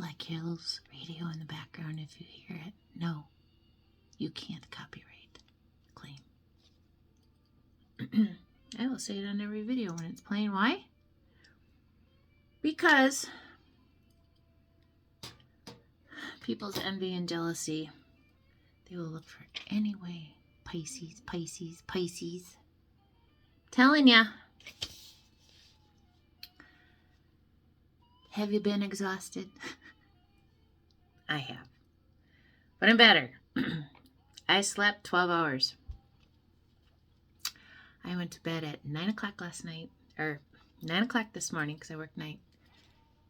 Black Hills radio in the background if you hear it. No, you can't copyright claim. I will say it on every video when it's playing. Why? Because people's envy and jealousy, they will look for any way. Pisces, Pisces, Pisces. Telling ya. Have you been exhausted? I have. But I'm better. I slept 12 hours. I went to bed at 9 o'clock last night, or 9 o'clock this morning because I work night,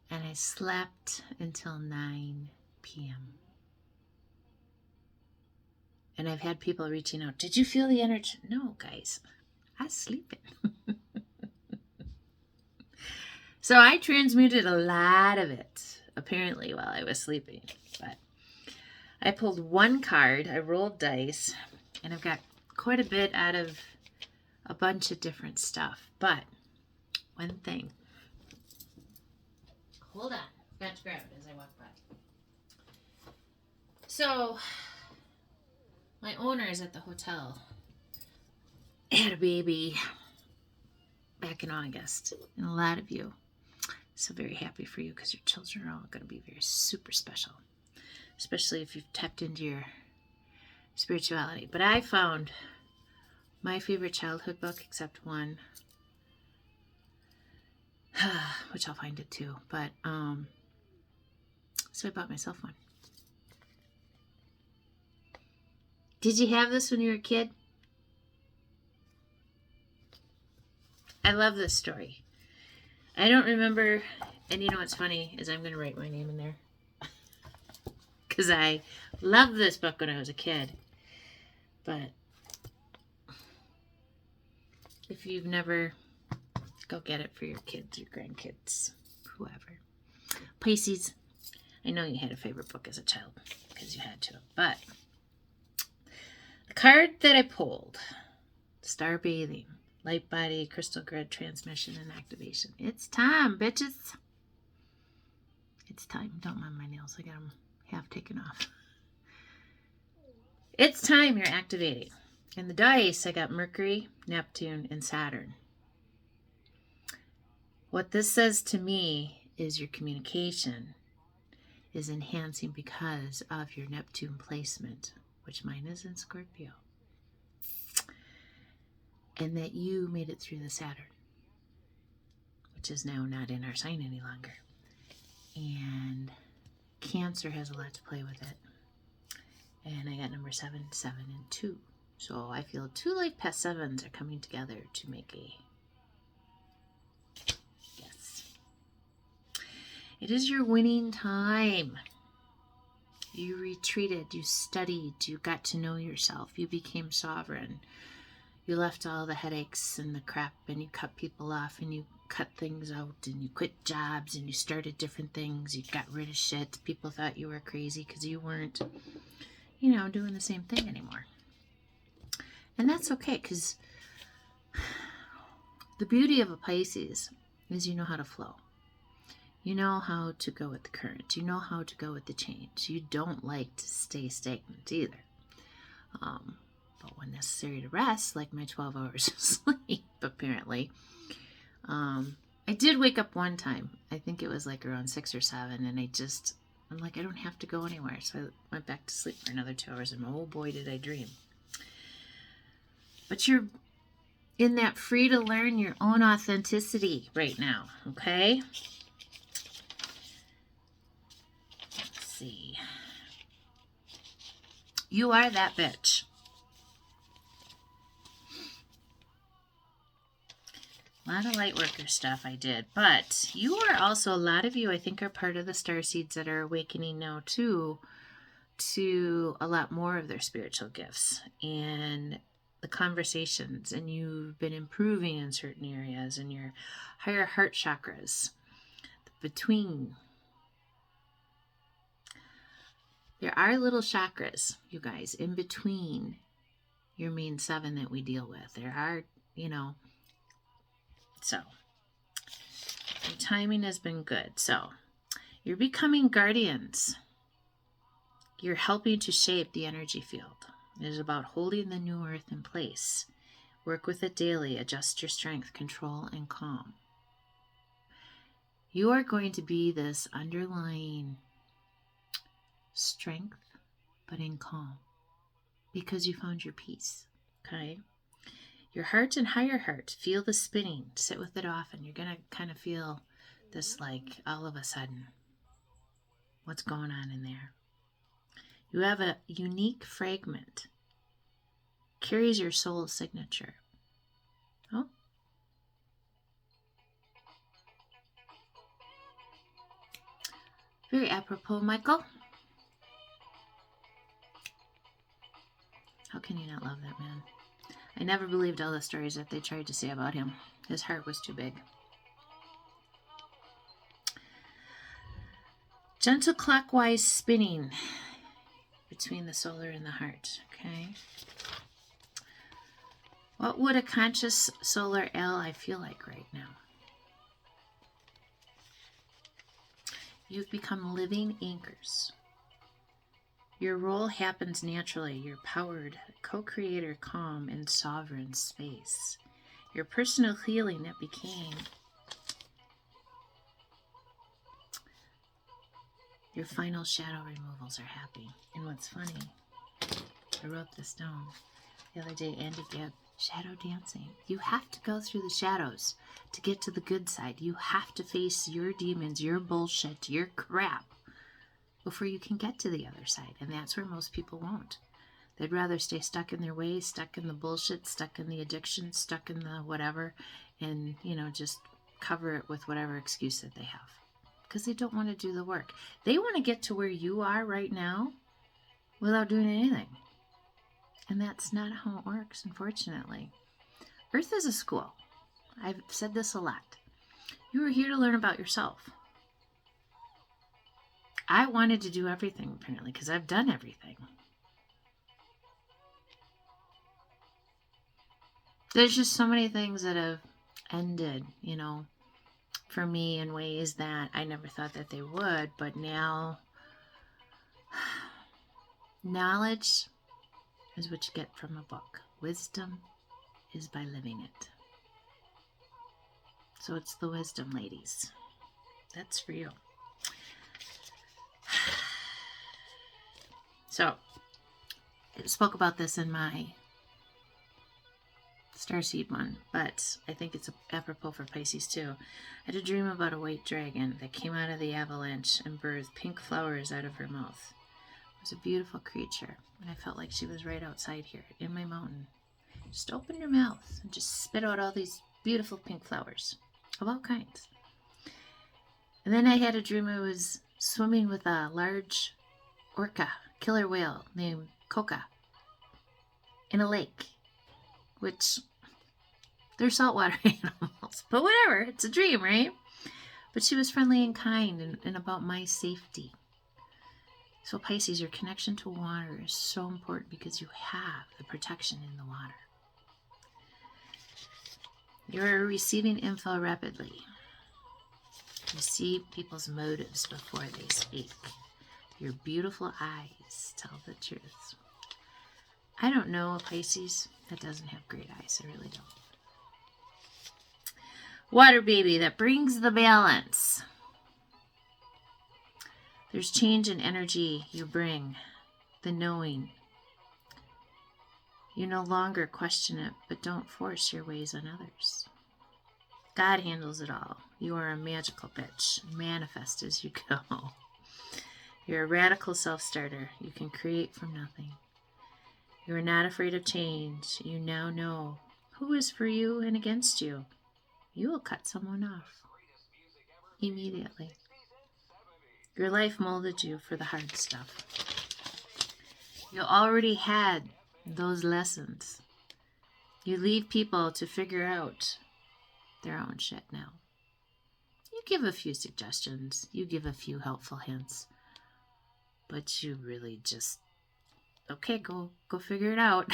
and I slept until 9 p.m. And I've had people reaching out, did you feel the energy? No, guys, I was sleeping. So I transmuted a lot of it, apparently, while I was sleeping. But I pulled one card, I rolled dice, and I've got quite a bit out of a bunch of different stuff. But one thing. Hold on. Got to grab it as I walk by. So, my owners at the hotel had a baby back in August. And a lot of you, so very happy for you because your children are all going to be very super special. Especially if you've tapped into your spirituality. But I found my favorite childhood book, except one, which I'll find it too. But, so I bought myself one. Did you have this when you were a kid? I love this story. I don't remember, and you know what's funny is I'm going to write my name in there. Because I loved this book when I was a kid. But if you've never, go get it for your kids, your grandkids, whoever. Pisces, I know you had a favorite book as a child because you had to. But the card that I pulled, Star Bathing, Light Body, Crystal Grid, Transmission, and Activation. It's time, bitches. It's time. Don't mind my nails. I got them half taken off. It's time you're activating. In the dice, I got Mercury, Neptune, and Saturn. What this says to me is your communication is enhancing because of your Neptune placement, which mine is in Scorpio. And that you made it through the Saturn, which is now not in our sign any longer. And Cancer has a lot to play with it. And I got number 7, 7, and 2. So I feel 2 life past 7s are coming together to make a yes. It is your winning time. You retreated, you studied, you got to know yourself, you became sovereign. You left all the headaches and the crap, and you cut people off, and you cut things out, and you quit jobs, and you started different things. You got rid of shit. People thought you were crazy because you weren't, doing the same thing anymore. And that's okay, because the beauty of a Pisces is you know how to flow. You know how to go with the current. You know how to go with the change. You don't like to stay stagnant either. But when necessary to rest, like my 12 hours of sleep, apparently. I did wake up one time. I think it was like around 6 or 7, and I'm like, I don't have to go anywhere. So I went back to sleep for another 2 hours, and oh boy, did I dream. But you're in that free to learn your own authenticity right now, okay? Let's see. You are that bitch. A lot of light worker stuff I did, but you are also, a lot of you I think are part of the starseeds that are awakening now too, to a lot more of their spiritual gifts and the conversations, and you've been improving in certain areas in your higher heart chakras. Between, there are little chakras, you guys, in between your main 7 that we deal with. There are, so your timing has been good. So You're becoming guardians. You're helping to shape the energy field. It is about holding the new earth in place. Work with it daily. Adjust your strength, control, and calm. You are going to be this underlying strength, but in calm, because you found your peace. Okay? Your heart and higher heart, feel the spinning. Sit with it often. You're going to kind of feel this, like, all of a sudden, what's going on in there. You have a unique fragment. Carries your soul signature. Oh. Very apropos, Michael. How can you not love that man? I never believed all the stories that they tried to say about him. His heart was too big. Gentle clockwise spinning between the solar and the heart. Okay. What would a conscious solar ally feel like right now? You've become living anchors. Your role happens naturally. You're powered, co-creator, calm, and sovereign space. Your personal healing that became your final shadow removals are happy. And what's funny, I wrote this down the other day, Andy Gibb, shadow dancing. You have to go through the shadows to get to the good side. You have to face your demons, your bullshit, your crap before you can get to the other side. And that's where most people won't. They'd rather stay stuck in their ways, stuck in the bullshit, stuck in the addiction, stuck in the whatever, and, just cover it with whatever excuse that they have. Because they don't want to do the work. They want to get to where you are right now without doing anything. And that's not how it works, unfortunately. Earth is a school. I've said this a lot. You are here to learn about yourself. I wanted to do everything, apparently, because I've done everything. There's just so many things that have ended, for me in ways that I never thought that they would. But now, knowledge is what you get from a book. Wisdom is by living it. So it's the wisdom, ladies. That's for you. So, I spoke about this in my Starseed one, but I think it's apropos for Pisces too. I had a dream about a white dragon that came out of the avalanche and birthed pink flowers out of her mouth. It was a beautiful creature, and I felt like she was right outside here in my mountain. Just open your mouth and just spit out all these beautiful pink flowers of all kinds. And then I had a dream I was swimming with a large orca, killer whale named Coca, in a lake, which they're saltwater animals, but whatever, it's a dream, right? But she was friendly and kind and about my safety. So Pisces, your connection to water is so important because you have the protection in the water. You're receiving info rapidly. You see people's motives before they speak. Your beautiful eyes tell the truth. I don't know a Pisces that doesn't have great eyes. I really don't. Water baby that brings the balance. There's change in energy you bring, the knowing. You no longer question it, but don't force your ways on others. God handles it all. You are a magical bitch. Manifest as you go. You're a radical self-starter. You can create from nothing. You are not afraid of change. You now know who is for you and against you. You will cut someone off immediately. Your life molded you for the hard stuff. You already had those lessons. You leave people to figure out their own shit now. You give a few suggestions. You give a few helpful hints. But you really just, okay, go figure it out.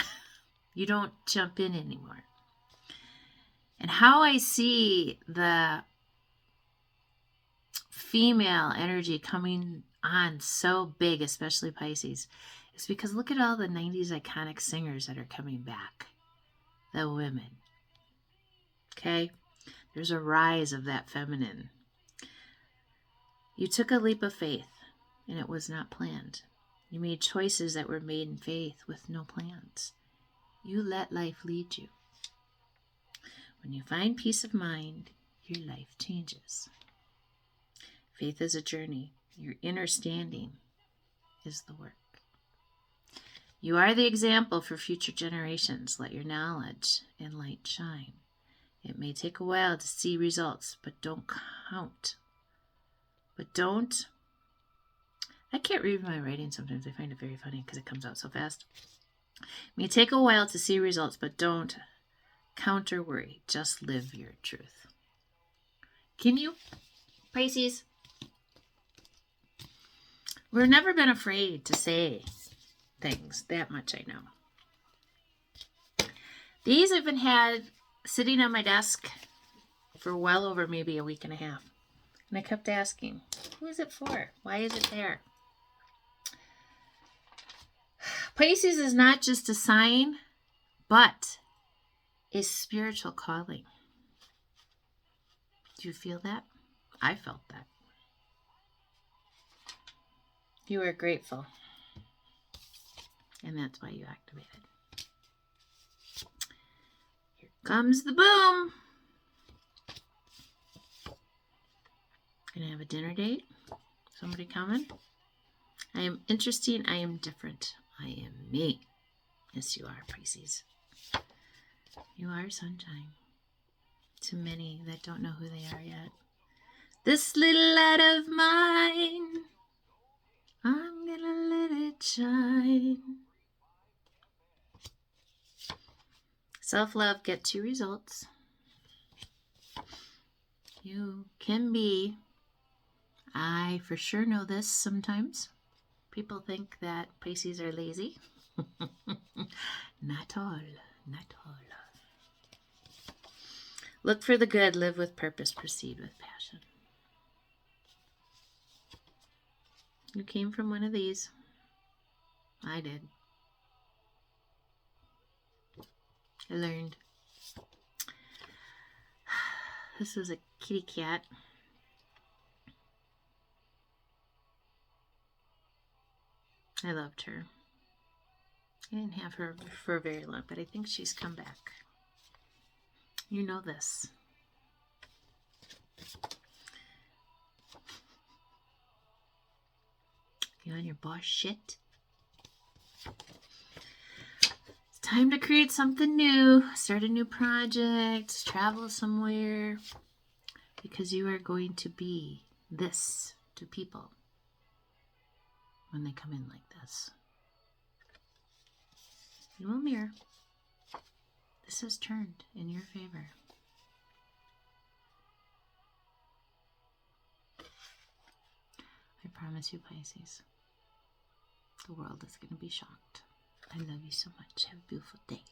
You don't jump in anymore. And how I see the female energy coming on so big, especially Pisces, is because look at all the 90s iconic singers that are coming back. The women. Okay? There's a rise of that feminine. You took a leap of faith, and it was not planned. You made choices that were made in faith with no plans. You let life lead you. When you find peace of mind, your life changes. Faith is a journey. Your inner standing is the work. You are the example for future generations. Let your knowledge and light shine. It may take a while to see results, but don't count. I can't read my writing sometimes. I find it very funny because it comes out so fast. It may take a while to see results, but don't count or worry. Just live your truth. Can you, Pisces? We've never been afraid to say things. That much I know. These I've been had sitting on my desk for well over maybe a week and a half. And I kept asking, who is it for? Why is it there? Pisces is not just a sign, but a spiritual calling. Do you feel that? I felt that. You are grateful. And that's why you activated. Here comes the boom. Gonna have a dinner date? Somebody coming? I am interesting. I am different. I am me. Yes, you are, Pisces. You are sunshine. To many that don't know who they are yet. This little light of mine, I'm gonna let it shine. Self-love, get 2 results. You can be, I for sure know this sometimes. People think that Pisces are lazy. Not all, not all. Look for the good, live with purpose, proceed with passion. You came from one of these. I did. I learned. This was a kitty cat. I loved her. I didn't have her for very long, but I think she's come back. You know this. You on your boss shit? It's time to create something new. Start a new project. Travel somewhere. Because you are going to be this to people when they come in like this. You will mirror. This has turned in your favor. I promise you, Pisces, the world is going to be shocked. I love you so much. Have a beautiful day.